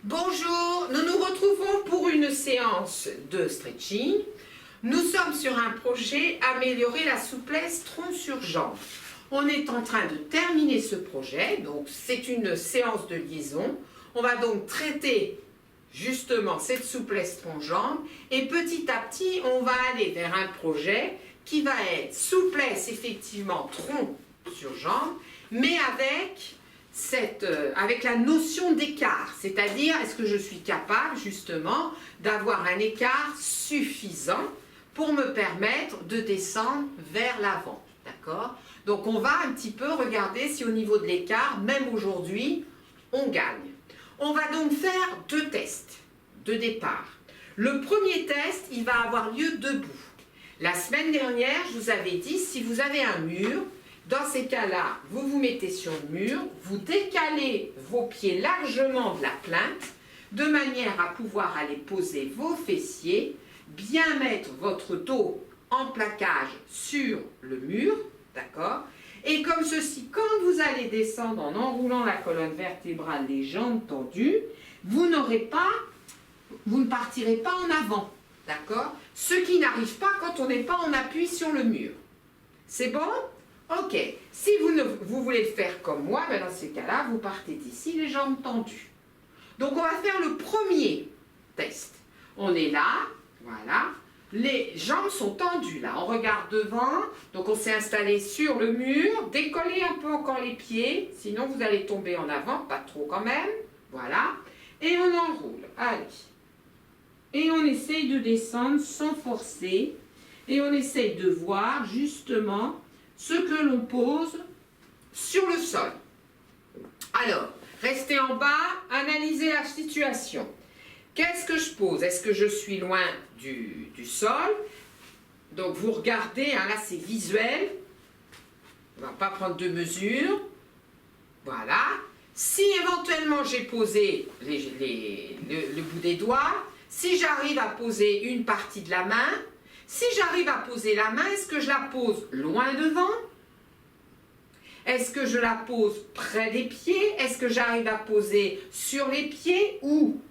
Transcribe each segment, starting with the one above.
Bonjour, nous nous retrouvons pour une séance de stretching. Nous sommes sur un projet améliorer la souplesse tronc sur jambe. On est en train de terminer ce projet, donc c'est une séance de liaison. On va donc traiter justement cette souplesse tronc-jambe et petit à petit on va aller vers un projet qui va être souplesse effectivement tronc sur jambe, mais avec la notion d'écart, c'est-à-dire est-ce que je suis capable justement d'avoir un écart suffisant pour me permettre de descendre vers l'avant, d'accord? Donc on va un petit peu regarder si au niveau de l'écart, même aujourd'hui, on gagne. On va donc faire deux tests de départ. Le premier test, il va avoir lieu debout. La semaine dernière, je vous avais dit, si vous avez un mur, dans ces cas-là, vous vous mettez sur le mur, vous décalez vos pieds largement de la plinthe, de manière à pouvoir aller poser vos fessiers, bien mettre votre dos en plaquage sur le mur, d'accord? Et comme ceci, quand vous allez descendre en enroulant la colonne vertébrale, les jambes tendues, vous ne partirez pas en avant, d'accord? Ce qui n'arrive pas quand on n'est pas en appui sur le mur. C'est bon? Ok. Si vous voulez le faire comme moi, ben dans ces cas-là, vous partez d'ici, les jambes tendues. Donc on va faire le premier test. On est là, voilà. Les jambes sont tendues là, on regarde devant, donc on s'est installé sur le mur, décollez un peu encore les pieds, sinon vous allez tomber en avant, pas trop quand même, voilà, et on enroule, allez. Et on essaye de descendre sans forcer, et on essaye de voir justement ce que l'on pose sur le sol. Alors, restez en bas, analysez la situation. Qu'est-ce que je pose? Est-ce que je suis loin du sol? Donc vous regardez, hein, là c'est visuel. On ne va pas prendre de mesure. Voilà. Si éventuellement j'ai posé le bout des doigts, si j'arrive à poser une partie de la main, si j'arrive à poser la main, est-ce que je la pose loin devant? Est-ce que je la pose près des pieds? Est-ce que j'arrive à poser sur les pieds ou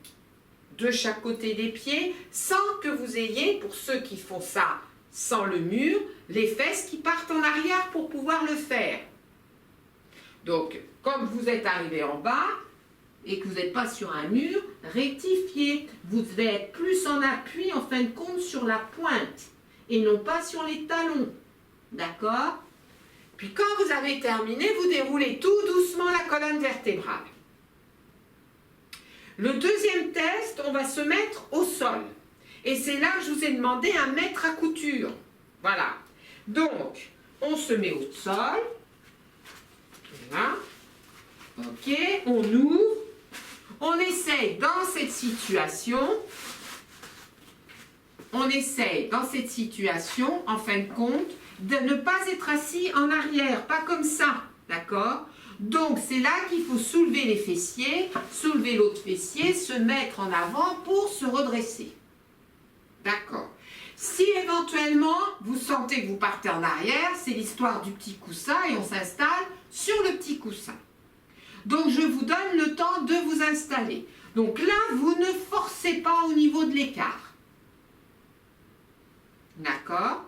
de chaque côté des pieds, sans que vous ayez, pour ceux qui font ça sans le mur, les fesses qui partent en arrière pour pouvoir le faire. Donc, comme vous êtes arrivé en bas et que vous n'êtes pas sur un mur, rectifiez. Vous devez être plus en appui, en fin de compte, sur la pointe et non pas sur les talons. D'accord? Puis quand vous avez terminé, vous déroulez tout doucement la colonne vertébrale. Le deuxième test, on va se mettre au sol. Et c'est là que je vous ai demandé un mètre à couture. Voilà. Donc, on se met au sol. Voilà. Ok, on ouvre. On essaye dans cette situation, en fin de compte, de ne pas être assis en arrière, pas comme ça, d'accord? Donc, c'est là qu'il faut soulever les fessiers, soulever l'autre fessier, se mettre en avant pour se redresser. D'accord. Si éventuellement, vous sentez que vous partez en arrière, c'est l'histoire du petit coussin et on s'installe sur le petit coussin. Donc, je vous donne le temps de vous installer. Donc là, vous ne forcez pas au niveau de l'écart. D'accord?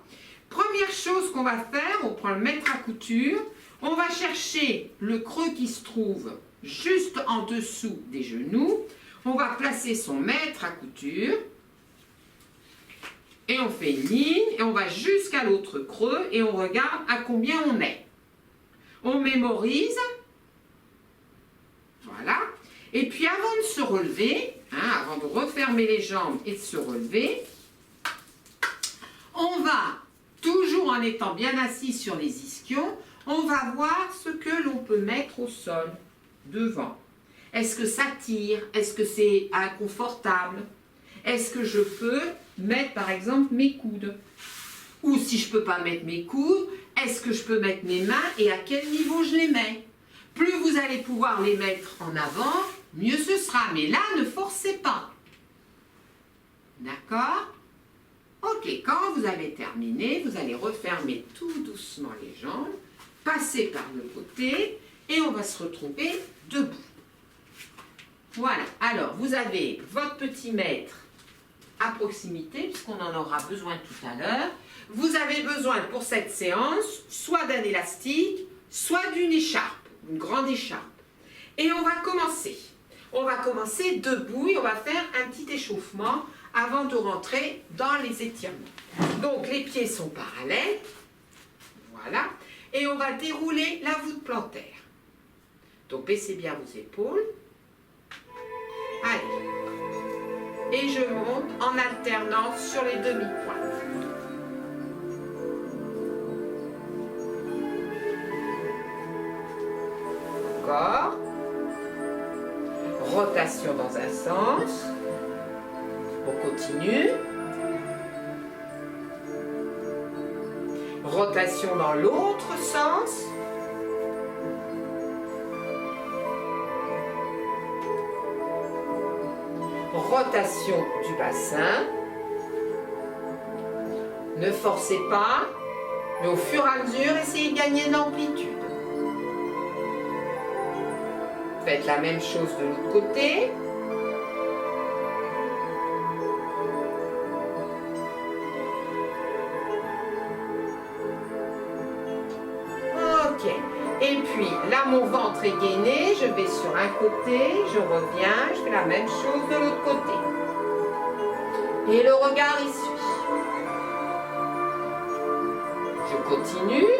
Première chose qu'on va faire, on prend le mètre à couture. On va chercher le creux qui se trouve juste en dessous des genoux. On va placer son mètre à couture. Et on fait une ligne et on va jusqu'à l'autre creux et on regarde à combien on est. On mémorise. Voilà. Et puis avant de se relever, avant de refermer les jambes et de se relever, on va, toujours en étant bien assis sur les ischions, on va voir ce que l'on peut mettre au sol, devant. Est-ce que ça tire? Est-ce que c'est inconfortable? Est-ce que je peux mettre, par exemple, mes coudes? Ou si je ne peux pas mettre mes coudes, est-ce que je peux mettre mes mains et à quel niveau je les mets? Plus vous allez pouvoir les mettre en avant, mieux ce sera. Mais là, ne forcez pas. D'accord? Ok, quand vous avez terminé, vous allez refermer tout doucement les jambes, passer par le côté et on va se retrouver debout. Voilà, alors vous avez votre petit mètre à proximité, puisqu'on en aura besoin tout à l'heure. Vous avez besoin pour cette séance soit d'un élastique, soit d'une écharpe, une grande écharpe. Et on va commencer. On va commencer debout et on va faire un petit échauffement avant de rentrer dans les étirements. Donc les pieds sont parallèles, voilà, et on va dérouler la voûte plantaire. Donc baissez bien vos épaules. Allez. Et je monte en alternance sur les demi-pointes. Encore. Rotation dans un sens. On continue. Rotation dans l'autre sens. Rotation du bassin. Ne forcez pas, mais au fur et à mesure, essayez de gagner de l'amplitude. Faites la même chose de l'autre côté. Ok. Et puis, là, mon ventre est gainé, je vais sur un côté, je reviens, je fais la même chose de l'autre côté. Et le regard y suit. Je continue.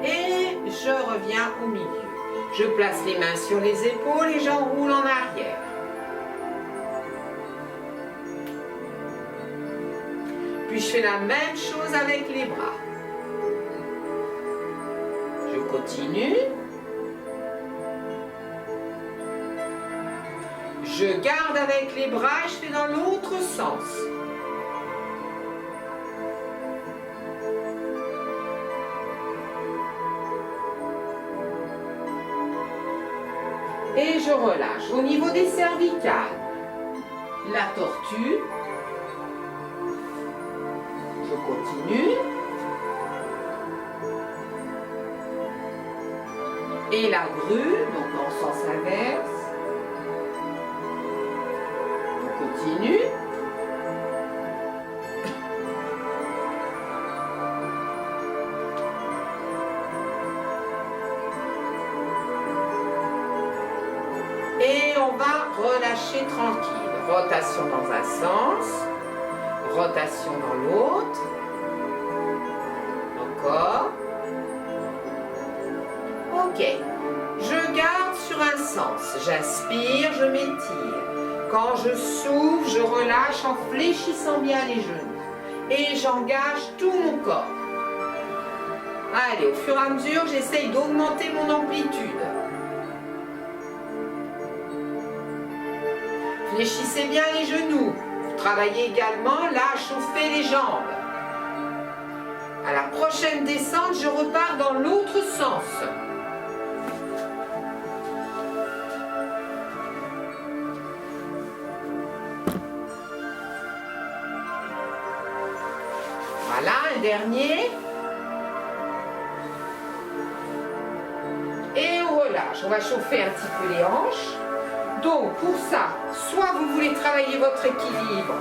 Et je reviens au milieu. Je place les mains sur les épaules et j'enroule en arrière. Puis je fais la même chose avec les bras. Je continue. Je garde avec les bras et je fais dans l'autre sens. Et je relâche. Au niveau des cervicales, la tortue. Je continue. Et la grue, donc en sens inverse. On continue. Et on va relâcher tranquille. Rotation dans un sens. Rotation dans l'autre. Encore. Ok. Je garde sur un sens. J'inspire, je m'étire. Quand je souffle, je relâche en fléchissant bien les genoux. Et j'engage tout mon corps. Allez, au fur et à mesure, j'essaye d'augmenter mon amplitude. Fléchissez bien les genoux. Travaillez également là à chauffer les jambes. À la prochaine descente, je repars dans l'autre sens. Voilà, un dernier. Et on relâche. On va chauffer un petit peu les hanches. Donc, pour ça, soit vous voulez travailler votre équilibre,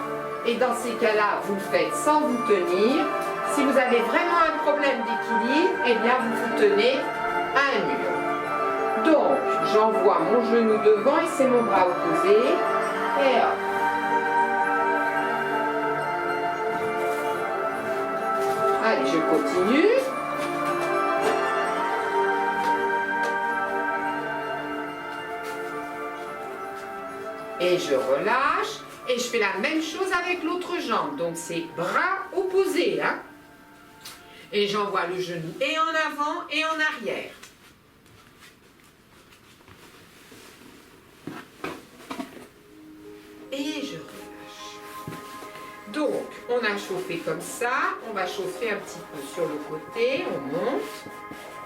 et dans ces cas-là, vous le faites sans vous tenir. Si vous avez vraiment un problème d'équilibre, eh bien, vous vous tenez à un mur. Donc, j'envoie mon genou devant et c'est mon bras opposé. Et hop. Allez, je continue. Et je relâche. Et je fais la même chose avec l'autre jambe. Donc, c'est bras opposés. Hein? Et j'envoie le genou et en avant et en arrière. Et je relâche. Donc, on a chauffé comme ça. On va chauffer un petit peu sur le côté. On monte.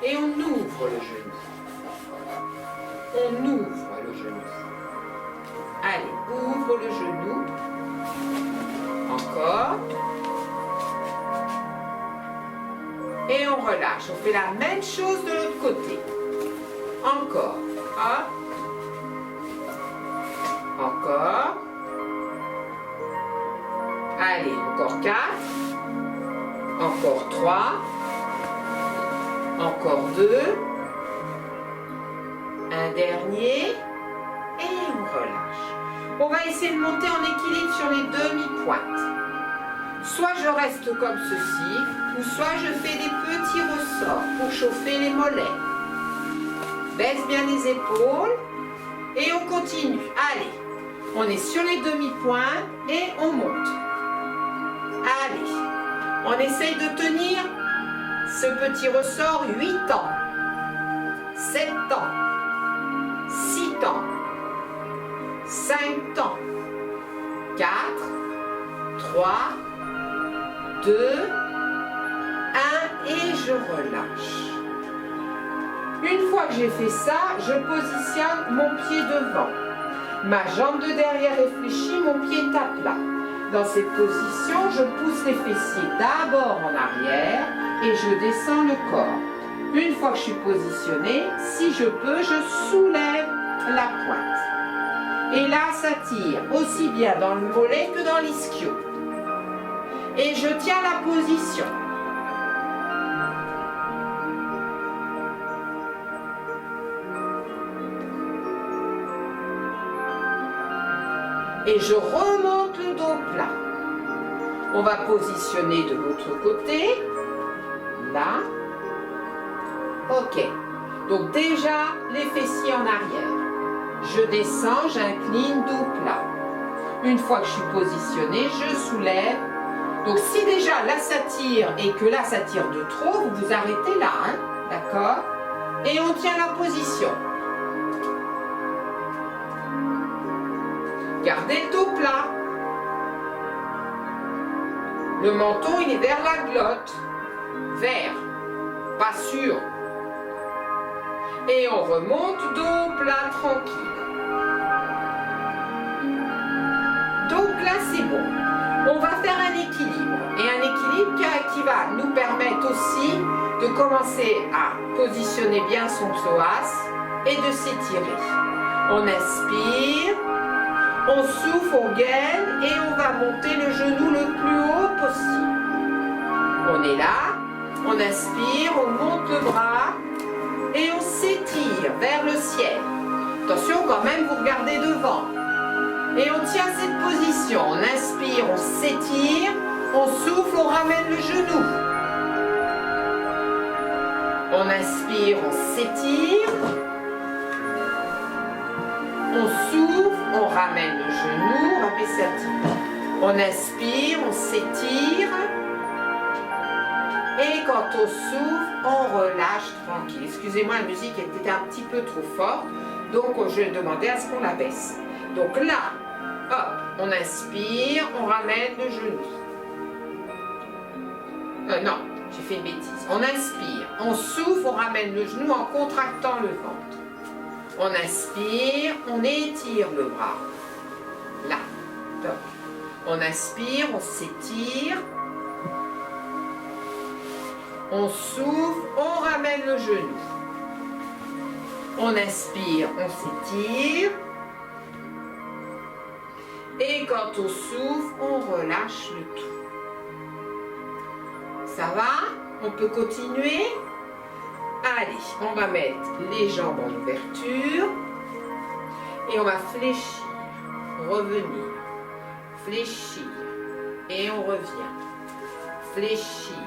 Et on ouvre le genou. On ouvre le genou. Allez, ouvre le genou. Encore. Et on relâche. On fait la même chose de l'autre côté. Encore. Hop. Encore. Allez, encore 4. Encore 3. Encore 2. Un dernier. Et on relâche. On va essayer de monter en équilibre sur les demi-pointes. Soit je reste comme ceci, ou soit je fais des petits ressorts pour chauffer les mollets. Baisse bien les épaules et on continue. Allez, on est sur les demi-pointes et on monte. Allez, on essaye de tenir ce petit ressort 8 ans, 7 ans, 6 ans, 5 temps, 4, 3, 2, 1 et je relâche. Une fois que j'ai fait ça, je positionne mon pied devant. Ma jambe de derrière est fléchie, mon pied est à plat. Dans cette position, je pousse les fessiers d'abord en arrière et je descends le corps. Une fois que je suis positionnée, si je peux, je soulève la pointe. Et là, ça tire aussi bien dans le mollet que dans l'ischio. Et je tiens la position. Et je remonte le dos plat. On va positionner de l'autre côté. Là. Ok. Donc déjà, les fessiers en arrière. Je descends, j'incline, dos plat. Une fois que je suis positionnée, je soulève. Donc si déjà là ça tire et que là ça tire de trop, vous vous arrêtez là, hein, d'accord? Et on tient la position. Gardez le dos plat. Le menton il est vers la glotte. Vers, pas sur. Et on remonte, dos plat, tranquille. Dos plat, c'est bon. On va faire un équilibre. Et un équilibre qui va nous permettre aussi de commencer à positionner bien son psoas et de s'étirer. On inspire, on souffle, on gaine et on va monter le genou le plus haut possible. On est là, on inspire, on monte le bras et on s'étire vers le ciel. Attention quand même, vous regardez devant. Et on tient cette position. On inspire, on s'étire, on souffle, on ramène le genou. On inspire, on s'étire. On souffle, on ramène le genou. On va baisser un petit peu. On inspire, on s'étire. Et quand on souffle, on relâche tranquille. Excusez-moi, la musique était un petit peu trop forte. Donc je vais demander à ce qu'on la baisse. Donc là, hop, on inspire, on ramène le genou. Non, j'ai fait une bêtise. On inspire, on souffle, on ramène le genou en contractant le ventre. On inspire, on étire le bras. Là, top. On inspire, on s'étire. On souffle, on ramène le genou. On inspire, on s'étire. Et quand on souffle, on relâche le tout. Ça va? On peut continuer? Allez, on va mettre les jambes en ouverture. Et on va fléchir, revenir, fléchir. Et on revient. Fléchir.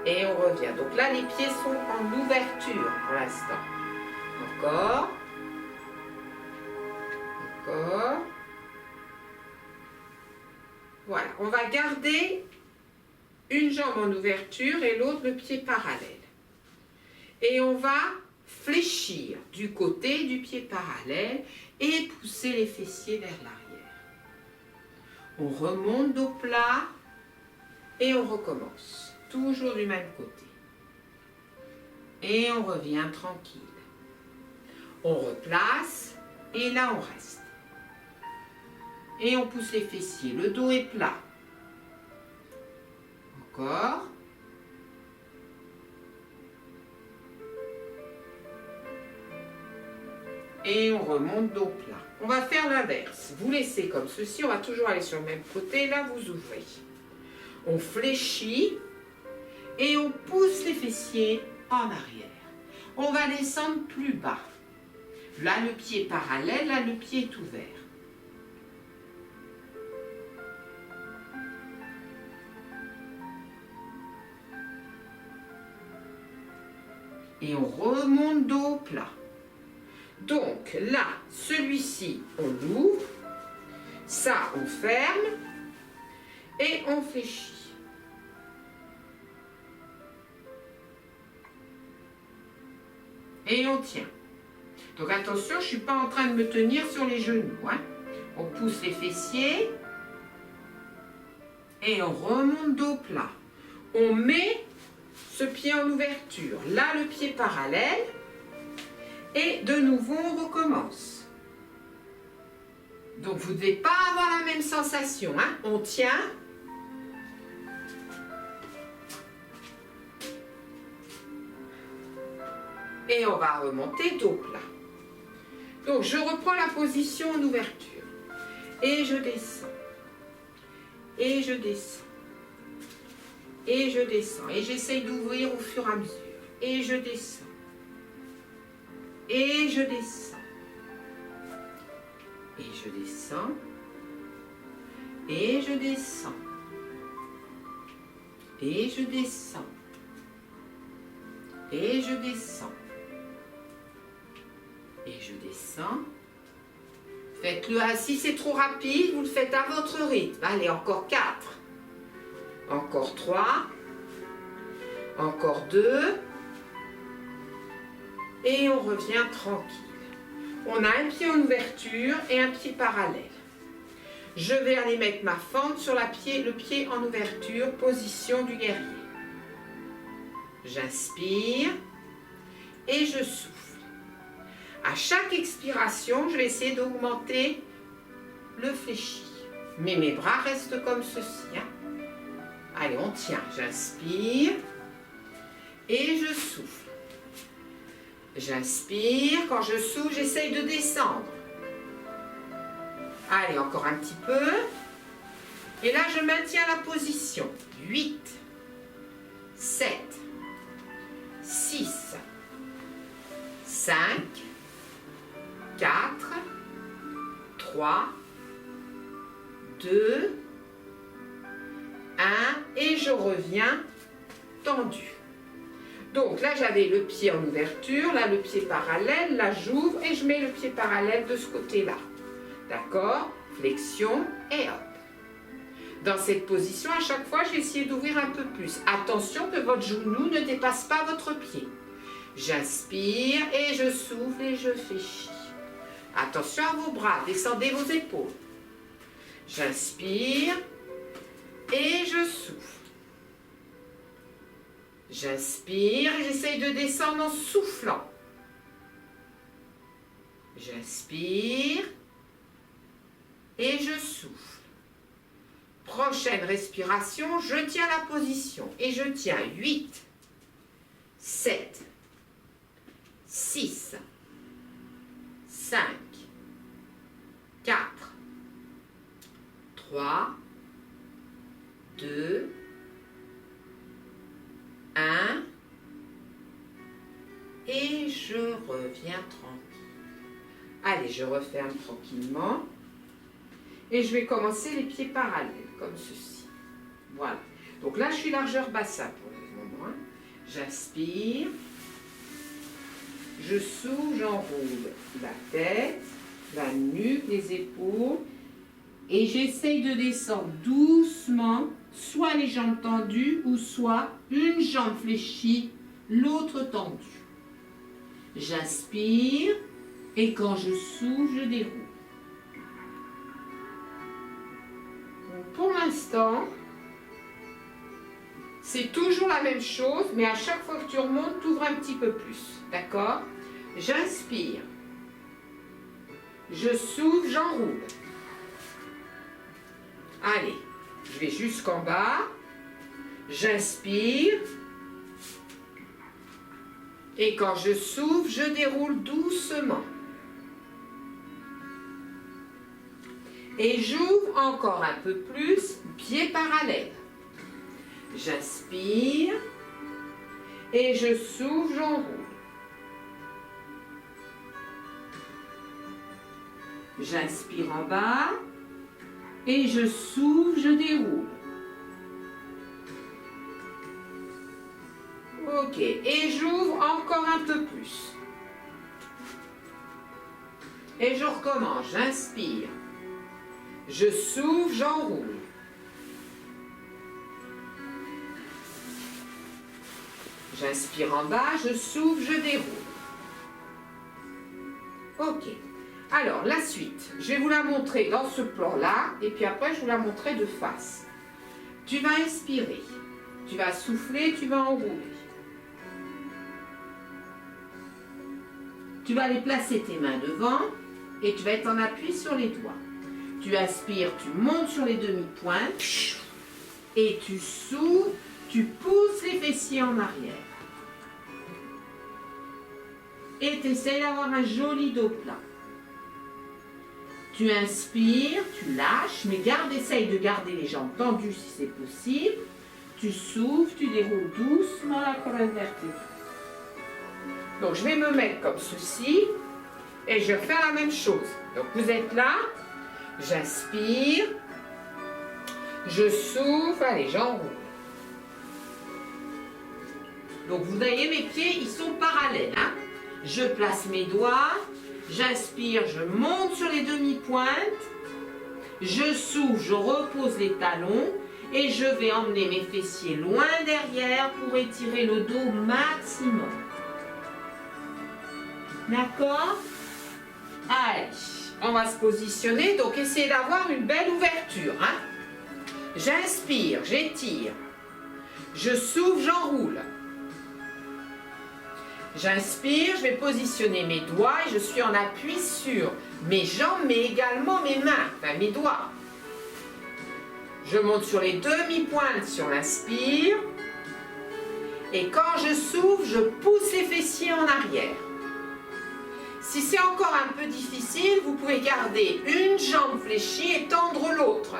Et on revient. Donc là, les pieds sont en ouverture pour l'instant. Encore. Encore. Voilà. On va garder une jambe en ouverture et l'autre le pied parallèle. Et on va fléchir du côté du pied parallèle et pousser les fessiers vers l'arrière. On remonte dos plat et on recommence. Toujours du même côté. Et on revient tranquille. On replace et là on reste. Et on pousse les fessiers. Le dos est plat. Encore. Et on remonte dos plat. On va faire l'inverse. Vous laissez comme ceci, on va toujours aller sur le même côté. Là, vous ouvrez. On fléchit et on pousse les fessiers en arrière. On va descendre plus bas. Là, le pied est parallèle, là, le pied est ouvert. Et on remonte dos plat. Donc là, celui-ci, on l'ouvre. Ça, on ferme. Et on fléchit. Et on tient. Donc attention, je ne suis pas en train de me tenir sur les genoux. Hein. On pousse les fessiers. Et on remonte dos plat. On met ce pied en ouverture. Là, le pied parallèle. Et de nouveau, on recommence. Donc, vous ne devez pas avoir la même sensation. Hein. On tient. Et on va remonter dos plat. Donc, je reprends la position en ouverture. Et je descends. Et je descends. Et je descends. Et j'essaye d'ouvrir au fur et à mesure. Et je descends. Et je descends. Et je descends. Et je descends. Et je descends. Et je descends. Et je descends. Faites-le. Si c'est trop rapide, vous le faites à votre rythme. Allez, encore 4. Encore 3. Encore 2. Et on revient tranquille. On a un pied en ouverture et un pied parallèle. Je vais aller mettre ma fente sur le pied en ouverture, position du guerrier. J'inspire et je souffle. À chaque expiration, je vais essayer d'augmenter le fléchi. Mais mes bras restent comme ceci. Hein. Allez, on tient. J'inspire et je souffle. J'inspire. Quand je souffle, j'essaye de descendre. Allez, encore un petit peu. Et là, je maintiens la position. 8, 7, 6, 5, 4, 3, 2, 1, et je reviens tendu. Donc là, j'avais le pied en ouverture, là le pied parallèle, là j'ouvre et je mets le pied parallèle de ce côté-là. D'accord? Flexion et hop. Dans cette position, à chaque fois, je vais essayer d'ouvrir un peu plus. Attention que votre genou ne dépasse pas votre pied. J'inspire et je souffle et je fléchis. Attention à vos bras, descendez vos épaules. J'inspire et je souffle. J'inspire et j'essaye de descendre en soufflant. J'inspire et je souffle. Prochaine respiration, je tiens la position et je tiens 8, 7, 6, 5, 4, 3, 2, 1, et je reviens tranquille. Allez, je referme tranquillement et je vais commencer les pieds parallèles, comme ceci. Voilà. Donc là, je suis largeur bassin pour le moment. Hein. J'inspire, je souffle, j'enroule la tête, la nuque, les épaules et j'essaye de descendre doucement, soit les jambes tendues ou soit une jambe fléchie, l'autre tendue. J'inspire et quand je souffle, je déroule. Pour l'instant, c'est toujours la même chose, mais à chaque fois que tu remontes, tu ouvres un petit peu plus. D'accord? J'inspire. Je souffle, j'enroule. Allez, je vais jusqu'en bas. J'inspire. Et quand je souffle, je déroule doucement. Et j'ouvre encore un peu plus, pieds parallèles. J'inspire et je souffle, j'enroule. J'inspire en bas et je souffle, je déroule. Ok, et j'ouvre encore un peu plus. Et je recommence, j'inspire. Je souffle, j'enroule. J'inspire en bas, je souffle, je déroule. Ok. Alors, la suite, je vais vous la montrer dans ce plan-là, et puis après, je vous la montrerai de face. Tu vas inspirer, tu vas souffler, tu vas enrouler. Tu vas aller placer tes mains devant, et tu vas être en appui sur les doigts. Tu inspires, tu montes sur les demi-pointes, et tu souffles, tu pousses les fessiers en arrière. Et tu essaies d'avoir un joli dos plat. Tu inspires, tu lâches, mais essaye de garder les jambes tendues si c'est possible. Tu souffles, tu déroules doucement la colonne vertébrale. Donc je vais me mettre comme ceci, et je vais faire la même chose. Donc vous êtes là, j'inspire, je souffle, allez, j'enroule. Donc vous voyez mes pieds, ils sont parallèles. Hein? Je place mes doigts, j'inspire, je monte sur les demi-pointes, je souffle, je repose les talons et je vais emmener mes fessiers loin derrière pour étirer le dos maximum. D'accord? Allez, on va se positionner, donc essayez d'avoir une belle ouverture. Hein? J'inspire, j'étire, je souffle, j'enroule. J'inspire, je vais positionner mes doigts et je suis en appui sur mes jambes, mais également mes mains, enfin mes doigts. Je monte sur les demi-pointes sur l'inspire. Et quand je souffle, je pousse les fessiers en arrière. Si c'est encore un peu difficile, vous pouvez garder une jambe fléchie et tendre l'autre.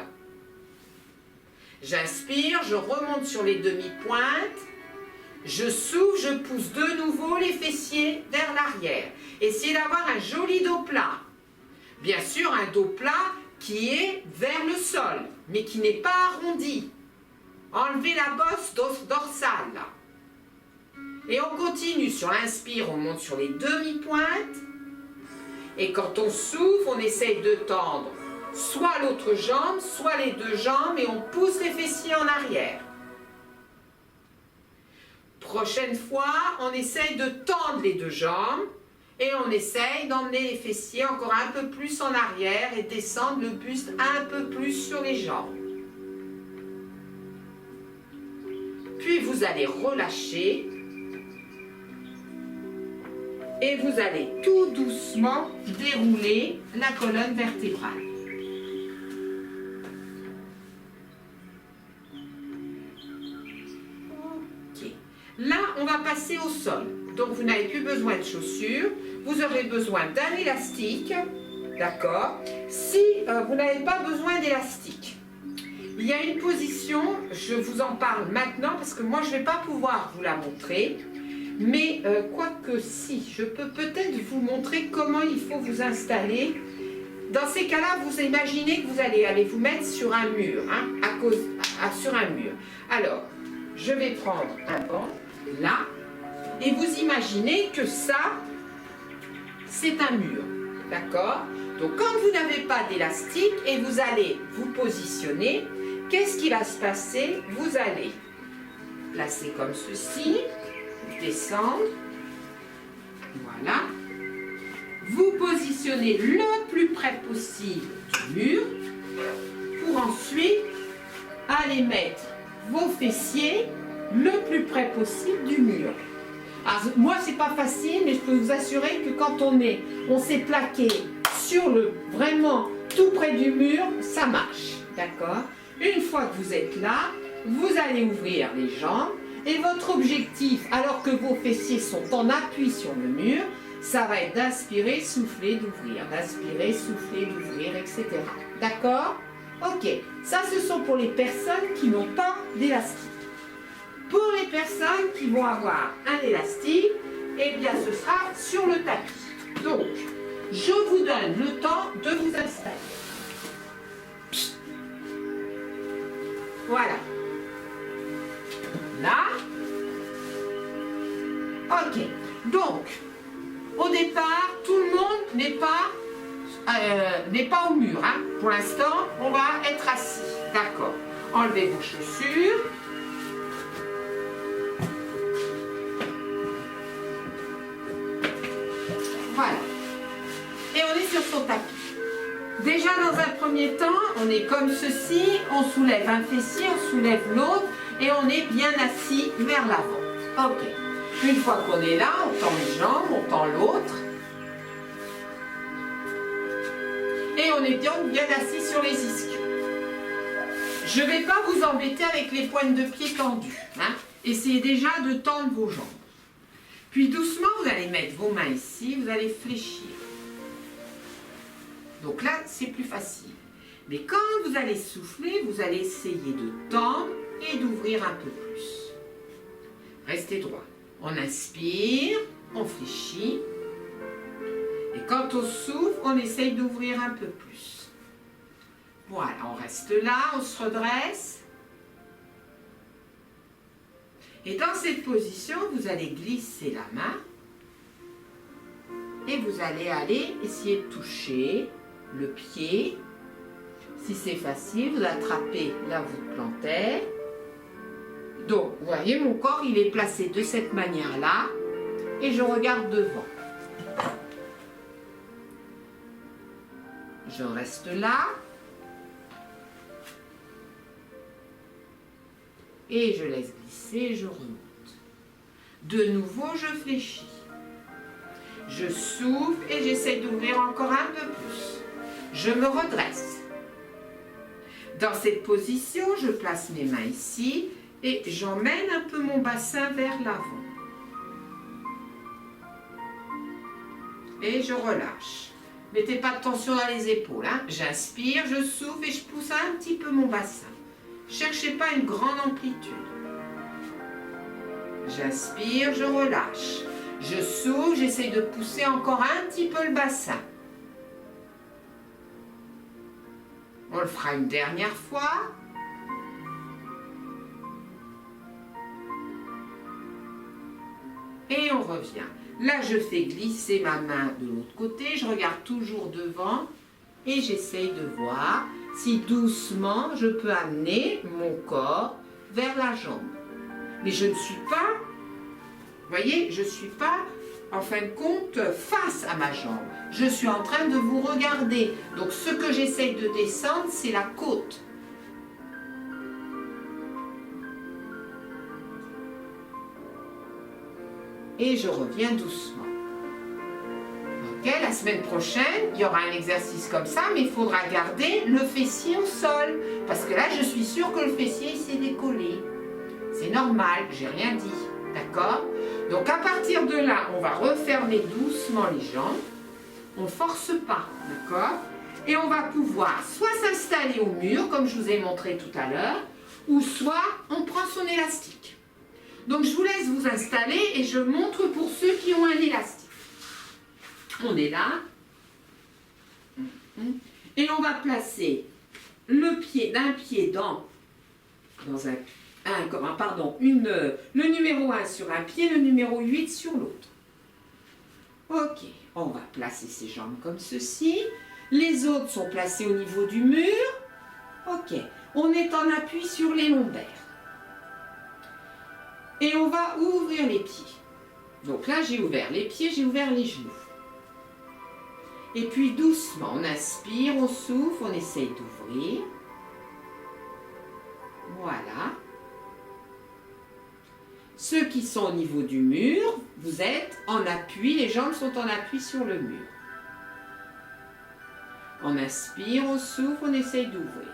J'inspire, je remonte sur les demi-pointes. Je souffle, je pousse de nouveau les fessiers vers l'arrière. Essayez d'avoir un joli dos plat. Bien sûr, un dos plat qui est vers le sol, mais qui n'est pas arrondi. Enlevez la bosse dorsale. Là. Et on continue. Sur l'inspire, on monte sur les demi-pointes. Et quand on souffle, on essaye de tendre soit l'autre jambe, soit les deux jambes, et on pousse les fessiers en arrière. Prochaine fois, on essaye de tendre les deux jambes et on essaye d'emmener les fessiers encore un peu plus en arrière et descendre le buste un peu plus sur les jambes. Puis vous allez relâcher et vous allez tout doucement dérouler la colonne vertébrale. Là, on va passer au sol. Donc, vous n'avez plus besoin de chaussures. Vous aurez besoin d'un élastique. D'accord? Si vous n'avez pas besoin d'élastique, il y a une position, je vous en parle maintenant parce que moi, je ne vais pas pouvoir vous la montrer. Mais quoique si, je peux peut-être vous montrer comment il faut vous installer. Dans ces cas-là, vous imaginez que vous allez vous mettre sur un mur. Hein, sur un mur. Alors, je vais prendre un banc. Là, et vous imaginez que ça, c'est un mur, d'accord? Donc, quand vous n'avez pas d'élastique et vous allez vous positionner, qu'est-ce qui va se passer? Vous allez placer comme ceci, descendre, voilà, vous positionnez le plus près possible du mur pour ensuite aller mettre vos fessiers le plus près possible du mur. Alors, moi, c'est pas facile, mais je peux vous assurer que quand on s'est plaqué sur vraiment tout près du mur, ça marche, d'accord? Une fois que vous êtes là, vous allez ouvrir les jambes et votre objectif, alors que vos fessiers sont en appui sur le mur, ça va être d'inspirer, souffler, d'ouvrir, d'inspirer, souffler, d'ouvrir, etc. D'accord? Ok, ça ce sont pour les personnes qui n'ont pas d'élastique. Pour les personnes qui vont avoir un élastique, eh bien ce sera sur le tapis. Donc, je vous donne le temps de vous installer. Voilà. Là. Ok. Donc, au départ, tout le monde n'est pas au mur. Hein. Pour l'instant, on va être assis. D'accord. Enlevez vos chaussures. Voilà. Et on est sur son tapis. Déjà, dans un premier temps, on est comme ceci. On soulève un fessier, on soulève l'autre et on est bien assis vers l'avant. Ok. Une fois qu'on est là, on tend les jambes, on tend l'autre. Et on est bien assis sur les ischios. Je ne vais pas vous embêter avec les pointes de pied tendues. Hein. Essayez déjà de tendre vos jambes. Puis doucement, vous allez mettre vos mains ici, vous allez fléchir. Donc là, c'est plus facile. Mais quand vous allez souffler, vous allez essayer de tendre et d'ouvrir un peu plus. Restez droit. On inspire, on fléchit. Et quand on souffle, on essaye d'ouvrir un peu plus. Voilà, on reste là, on se redresse. Et dans cette position, vous allez glisser la main. Et vous allez aller essayer de toucher le pied. Si c'est facile, vous attrapez la voûte plantaire. Donc, vous voyez, mon corps, il est placé de cette manière-là. Et je regarde devant. Je reste là. Et je laisse glisser, je remonte. De nouveau, je fléchis. Je souffle et j'essaie d'ouvrir encore un peu plus. Je me redresse. Dans cette position, je place mes mains ici et j'emmène un peu mon bassin vers l'avant. Et je relâche. Mettez pas de tension dans les épaules. Hein. J'inspire, je souffle et je pousse un petit peu mon bassin. Cherchez pas une grande amplitude. J'inspire, je relâche. Je souffle, j'essaie de pousser encore un petit peu le bassin. On le fera une dernière fois. Et on revient. Là, je fais glisser ma main de l'autre côté. Je regarde toujours devant et j'essaye de voir si doucement je peux amener mon corps vers la jambe. Mais je ne suis pas, vous voyez, je ne suis pas en fin de compte face à ma jambe. Je suis en train de vous regarder. Donc ce que j'essaye de descendre, c'est la côte. Et je reviens doucement. Ok, la semaine prochaine, il y aura un exercice comme ça, mais il faudra garder le fessier au sol. Parce que là, je suis sûre que le fessier s'est décollé. C'est normal, j'ai rien dit. D'accord? Donc à partir de là, on va refermer doucement les jambes. On ne force pas, d'accord? Et on va pouvoir soit s'installer au mur, comme je vous ai montré tout à l'heure, ou soit on prend son élastique. Donc je vous laisse vous installer et je montre pour ceux qui ont un élastique. On est là. Et on va placer le pied d'un pied dans le numéro 1 sur un pied, le numéro 8 sur l'autre. Ok, on va placer ses jambes comme ceci. Les autres sont placés au niveau du mur. Ok, on est en appui sur les lombaires. Et on va ouvrir les pieds. Donc là, j'ai ouvert les pieds, j'ai ouvert les genoux. Et puis doucement, on inspire, on souffle, on essaye d'ouvrir. Voilà. Ceux qui sont au niveau du mur, vous êtes en appui, les jambes sont en appui sur le mur. On inspire, on souffle, on essaye d'ouvrir.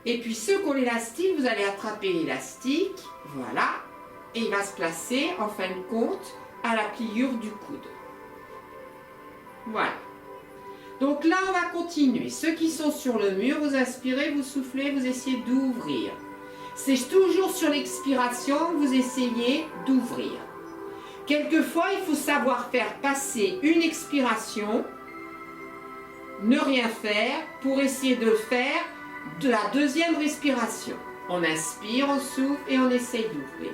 Et puis ceux qui ont l'élastique, vous allez attraper l'élastique, voilà, et il va se placer en fin de compte à la pliure du coude. Voilà. Donc là, on va continuer. Ceux qui sont sur le mur, vous inspirez, vous soufflez, vous essayez d'ouvrir. C'est toujours sur l'expiration que vous essayez d'ouvrir. Quelquefois, il faut savoir faire passer une expiration, ne rien faire, pour essayer de faire de la deuxième respiration. On inspire, on souffle et on essaye d'ouvrir.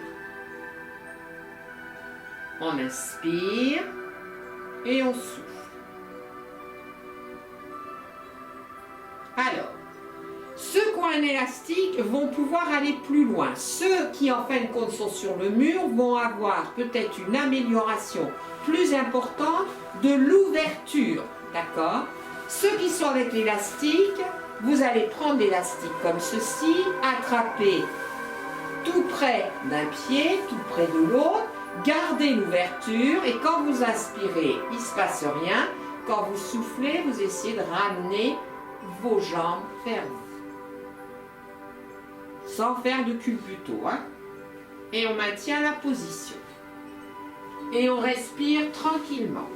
On inspire et on souffle. Alors, ceux qui ont un élastique vont pouvoir aller plus loin. Ceux qui, en fin de compte, sont sur le mur vont avoir peut-être une amélioration plus importante de l'ouverture. D'accord? Ceux qui sont avec l'élastique, vous allez prendre l'élastique comme ceci, attraper tout près d'un pied, tout près de l'autre, gardez l'ouverture et quand vous inspirez, il ne se passe rien. Quand vous soufflez, vous essayez de ramener vos jambes vers vous. Sans faire de culbuto. Hein? Et on maintient la position. Et on respire tranquillement.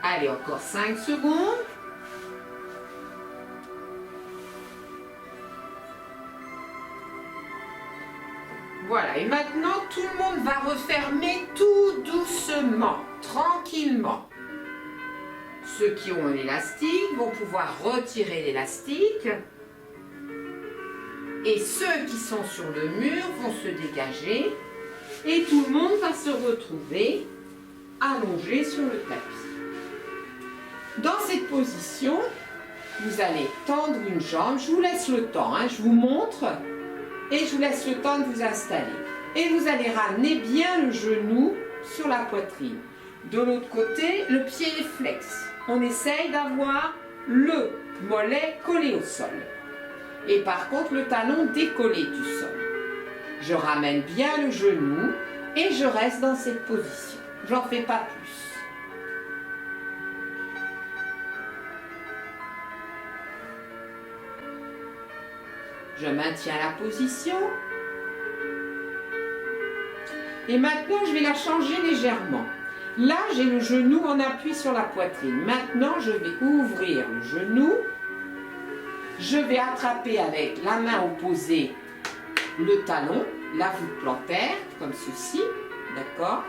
Allez, encore 5 secondes. Voilà, et maintenant tout le monde va refermer tout doucement, tranquillement. Ceux qui ont un élastique vont pouvoir retirer l'élastique. Et ceux qui sont sur le mur vont se dégager. Et tout le monde va se retrouver allongé sur le tapis. Dans cette position, vous allez tendre une jambe. Je vous laisse le temps, hein, je vous montre. Et je vous laisse le temps de vous installer. Et vous allez ramener bien le genou sur la poitrine. De l'autre côté, le pied est flex. On essaye d'avoir le mollet collé au sol. Et par contre, le talon décollé du sol. Je ramène bien le genou et je reste dans cette position. J'en fais pas plus. Je maintiens la position. Et maintenant, je vais la changer légèrement. Là, j'ai le genou en appui sur la poitrine. Maintenant, je vais ouvrir le genou. Je vais attraper avec la main opposée le talon, la voûte plantaire, comme ceci. D'accord?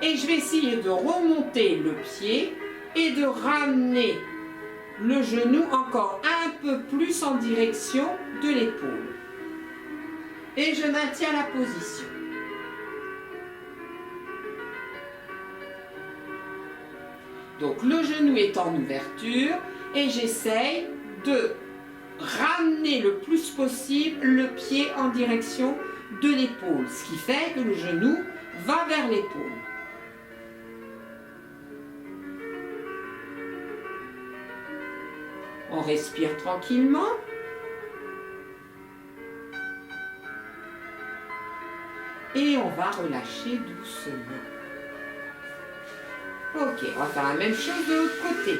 Et je vais essayer de remonter le pied et de ramener le genou encore un peu plus en direction de l'épaule. Et je maintiens la position. Donc le genou est en ouverture et j'essaye de ramener le plus possible le pied en direction de l'épaule, ce qui fait que le genou va vers l'épaule. On respire tranquillement. Et on va relâcher doucement. Ok, on va faire la même chose de l'autre côté.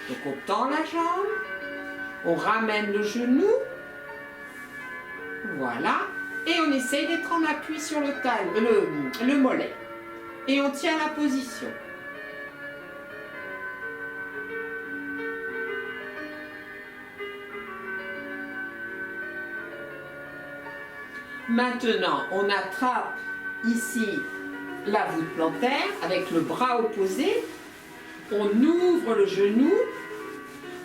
Donc on tend la jambe, on ramène le genou, voilà, et on essaye d'être en appui sur le mollet. Et on tient la position. Maintenant, on attrape ici la voûte plantaire avec le bras opposé. On ouvre le genou.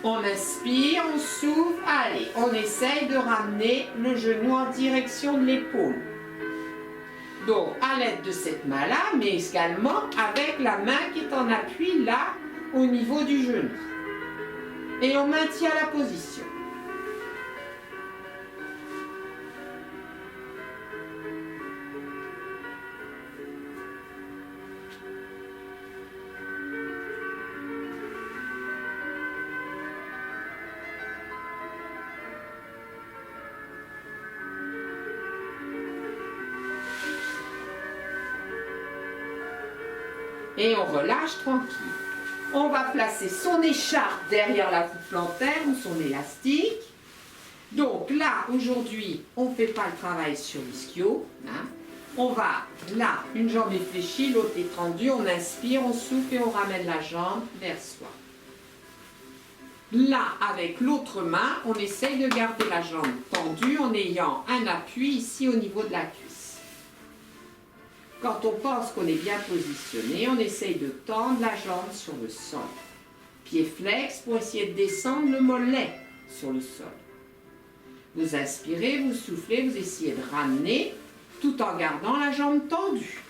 On inspire, on souffle. Allez, on essaye de ramener le genou en direction de l'épaule. Donc, à l'aide de cette main-là, mais également avec la main qui est en appui là, au niveau du genou. Et on maintient la position. Et on relâche tranquille. On va placer son écharpe derrière la voûte plantaire ou son élastique. Donc là, aujourd'hui, on ne fait pas le travail sur l'ischio. Hein. On va, là, une jambe est fléchie, l'autre est tendue, on inspire, on souffle et on ramène la jambe vers soi. Là, avec l'autre main, on essaye de garder la jambe tendue en ayant un appui ici au niveau de la cuisse. Quand on pense qu'on est bien positionné, on essaye de tendre la jambe sur le sol. Pied flex pour essayer de descendre le mollet sur le sol. Vous inspirez, vous soufflez, vous essayez de ramener tout en gardant la jambe tendue.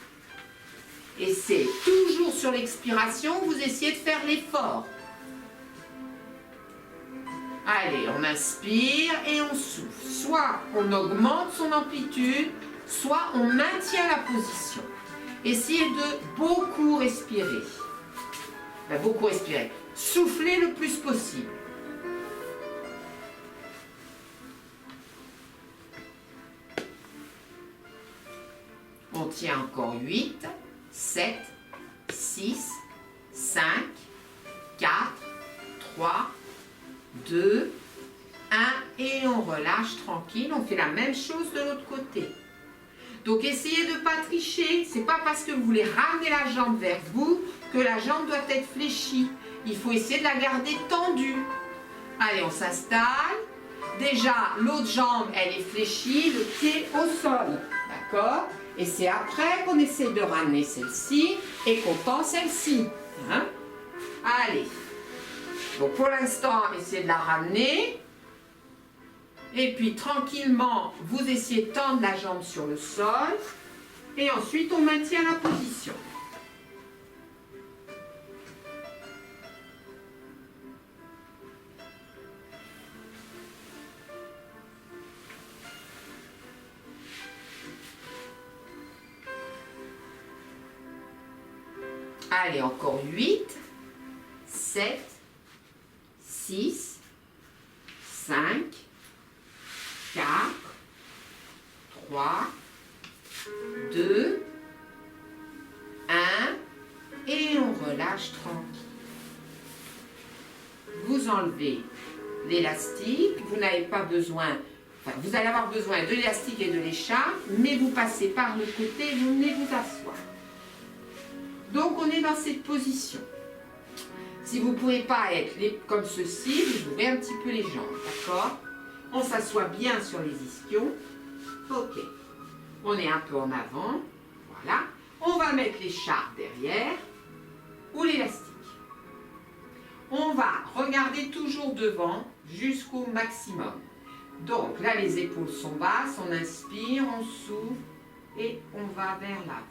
Et c'est toujours sur l'expiration que vous essayez de faire l'effort. Allez, on inspire et on souffle. Soit on augmente son amplitude, soit on maintient la position. Essayez de beaucoup respirer. Beaucoup respirer. Soufflez le plus possible. On tient encore 8, 7, 6, 5, 4, 3, 2, 1 et on relâche tranquille. On fait la même chose de l'autre côté. Donc essayez de ne pas tricher. C'est pas parce que vous voulez ramener la jambe vers vous que la jambe doit être fléchie. Il faut essayer de la garder tendue. Allez, on s'installe. Déjà, l'autre jambe, elle est fléchie, le pied au sol. D'accord ? Et c'est après qu'on essaie de ramener celle-ci et qu'on tend celle-ci. Hein? Allez. Donc pour l'instant, essayez de la ramener. Et puis tranquillement, vous essayez de tendre la jambe sur le sol. Et ensuite, on maintient la position. Allez, encore 8, 7, 6, 5, 4, 3, 2, 1, et on relâche tranquille. Vous enlevez l'élastique, vous n'avez pas besoin, vous allez avoir besoin de l'élastique et de l'écharpe, mais vous passez par le côté et vous venez vous asseoir. Donc on est dans cette position. Si vous ne pouvez pas être comme ceci, vous ouvrez un petit peu les jambes, d'accord? On s'assoit bien sur les ischions. Ok. On est un peu en avant. Voilà. On va mettre l'écharpe derrière ou l'élastique. On va regarder toujours devant jusqu'au maximum. Donc là, les épaules sont basses. On inspire, on souffle et on va vers l'avant.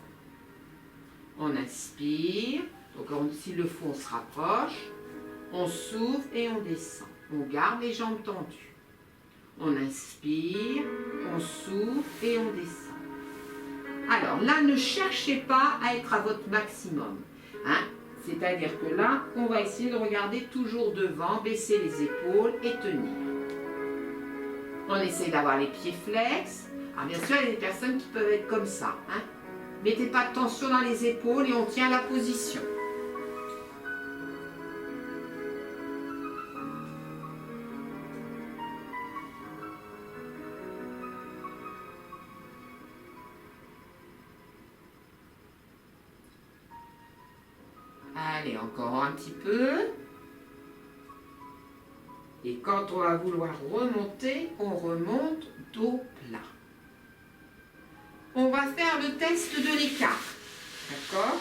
On inspire, donc s'il le faut, on se rapproche, on souffle et on descend. On garde les jambes tendues. On inspire, on souffle et on descend. Alors là, ne cherchez pas à être à votre maximum. Hein? C'est-à-dire que là, on va essayer de regarder toujours devant, baisser les épaules et tenir. On essaie d'avoir les pieds flex. Alors bien sûr, il y a des personnes qui peuvent être comme ça. Hein? Mettez pas de tension dans les épaules et on tient la position. Allez, encore un petit peu. Et quand on va vouloir remonter, on remonte dos plat. On va faire le test de l'écart. D'accord?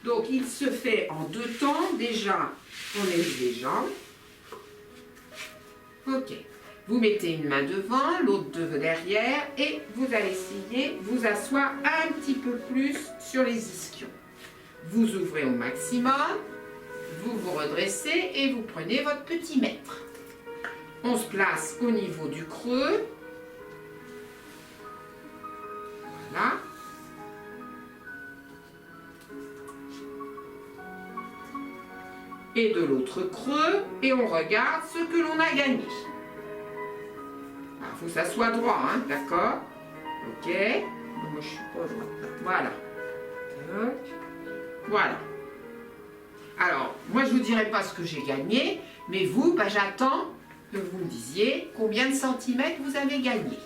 Donc, il se fait en 2 temps. Déjà, on élève les jambes. Ok. Vous mettez une main devant, l'autre derrière et vous allez essayer de vous asseoir un petit peu plus sur les ischions. Vous ouvrez au maximum, vous vous redressez et vous prenez votre petit mètre. On se place au niveau du creux. Voilà. Et de l'autre creux, et on regarde ce que l'on a gagné. Il faut que ça soit droit, hein, d'accord? Ok. Moi, je suis pas droite. Voilà. Voilà. Alors, moi je ne vous dirai pas ce que j'ai gagné, mais vous, j'attends que vous me disiez combien de centimètres vous avez gagné.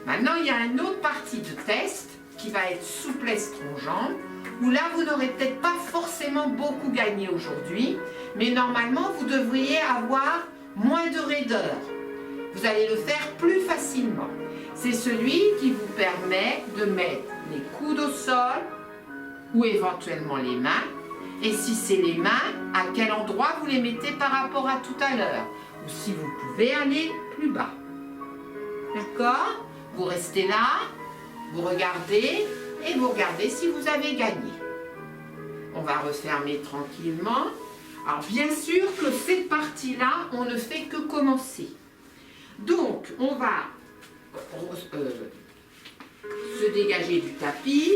Maintenant, il y a une autre partie de test qui va être souplesse tronc-jambe, où là, vous n'aurez peut-être pas forcément beaucoup gagné aujourd'hui, mais normalement, vous devriez avoir moins de raideur. Vous allez le faire plus facilement. C'est celui qui vous permet de mettre les coudes au sol ou éventuellement les mains. Et si c'est les mains, à quel endroit vous les mettez par rapport à tout à l'heure? Ou si vous pouvez aller plus bas. D'accord? Vous restez là, vous regardez et vous regardez si vous avez gagné. On va refermer tranquillement. Alors bien sûr que cette partie-là, on ne fait que commencer. Donc, on va se dégager du tapis,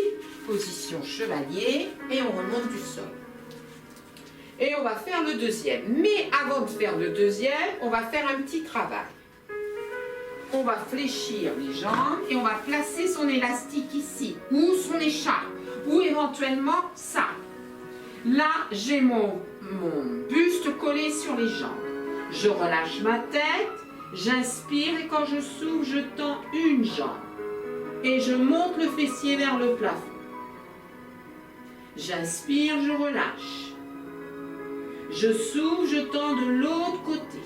position chevalier, et on remonte du sol. Et on va faire le deuxième. Mais avant de faire le deuxième, on va faire un petit travail. On va fléchir les jambes et on va placer son élastique ici, ou son écharpe, ou éventuellement ça. Là, j'ai mon buste collé sur les jambes. Je relâche ma tête, j'inspire et quand je s'ouvre, je tends une jambe. Et je monte le fessier vers le plafond. J'inspire, je relâche. Je s'ouvre, je tends de l'autre côté.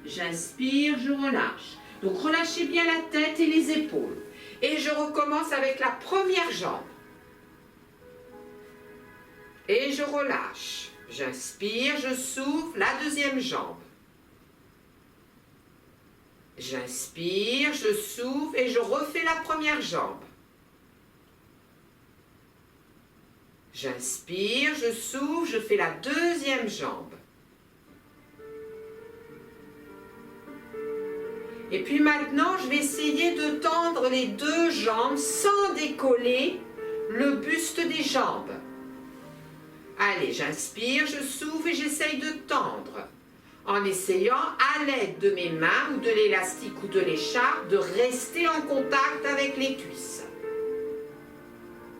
J'inspire, je relâche. Donc relâchez bien la tête et les épaules. Et je recommence avec la première jambe. Et je relâche. J'inspire, je souffle, la deuxième jambe. J'inspire, je souffle et je refais la première jambe. J'inspire, je souffle, je fais la deuxième jambe. Et puis maintenant, je vais essayer de tendre les deux jambes sans décoller le buste des jambes. Allez, j'inspire, je souffle et j'essaye de tendre. En essayant, à l'aide de mes mains ou de l'élastique ou de l'écharpe, de rester en contact avec les cuisses.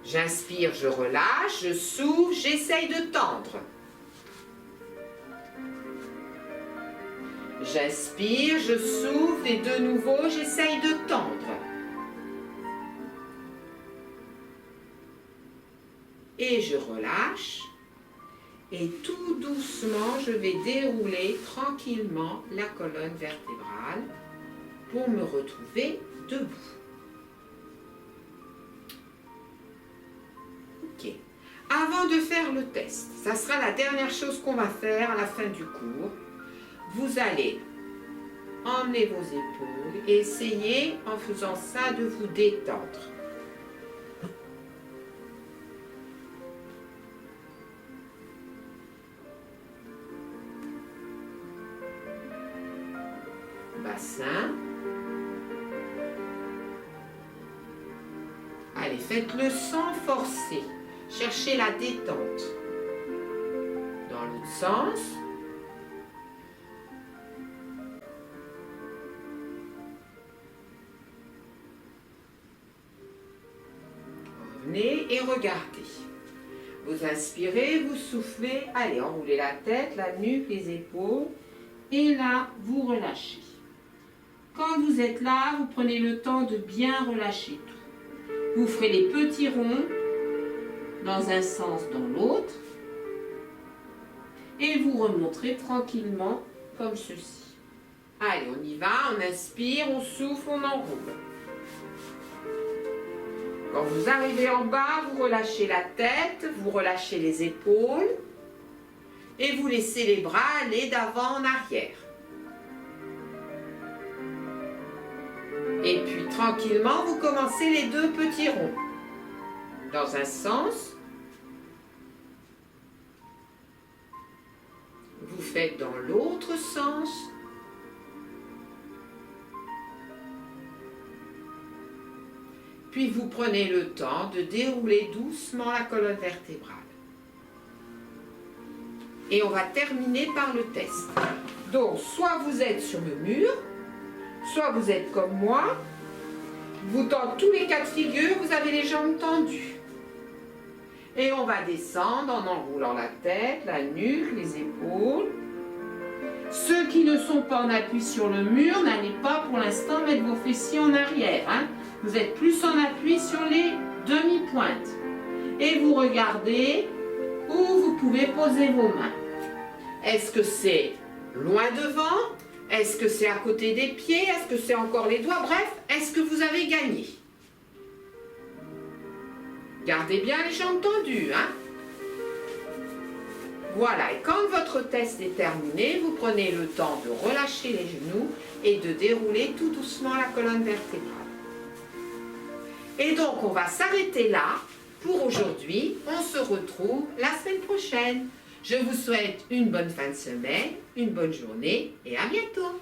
J'inspire, je relâche, je souffle, j'essaye de tendre. J'inspire, je souffle et de nouveau, j'essaye de tendre. Et je relâche. Et tout doucement, je vais dérouler tranquillement la colonne vertébrale pour me retrouver debout. Ok. Avant de faire le test, ça sera la dernière chose qu'on va faire à la fin du cours. Vous allez emmener vos épaules et essayer, en faisant ça, de vous détendre. Bassin. Allez, faites-le sans forcer. Cherchez la détente. Dans l'autre sens. Revenez et regardez. Vous inspirez, vous soufflez. Allez, enroulez la tête, la nuque, les épaules. Et là, vous relâchez. Quand vous êtes là, vous prenez le temps de bien relâcher tout. Vous ferez les petits ronds dans un sens, dans l'autre. Et vous remonterez tranquillement comme ceci. Allez, on y va, on inspire, on souffle, on enroule. Quand vous arrivez en bas, vous relâchez la tête, vous relâchez les épaules et vous laissez les bras aller d'avant en arrière. Et puis tranquillement, vous commencez les deux petits ronds. Dans un sens, vous faites dans l'autre sens. Puis vous prenez le temps de dérouler doucement la colonne vertébrale. Et on va terminer par le test. Donc, soit vous êtes sur le mur, soit vous êtes comme moi, dans tous les cas de figure, vous avez les jambes tendues. Et on va descendre en enroulant la tête, la nuque, les épaules. Ceux qui ne sont pas en appui sur le mur, n'allez pas pour l'instant mettre vos fessiers en arrière. Hein. Vous êtes plus en appui sur les demi-pointes. Et vous regardez où vous pouvez poser vos mains. Est-ce que c'est loin devant? Est-ce que c'est à côté des pieds? Est-ce que c'est encore les doigts? Bref, est-ce que vous avez gagné? Gardez bien les jambes tendues, hein? Voilà, et quand votre test est terminé, vous prenez le temps de relâcher les genoux et de dérouler tout doucement la colonne vertébrale. Et donc, on va s'arrêter là pour aujourd'hui. On se retrouve la semaine prochaine. Je vous souhaite une bonne fin de semaine, une bonne journée et à bientôt.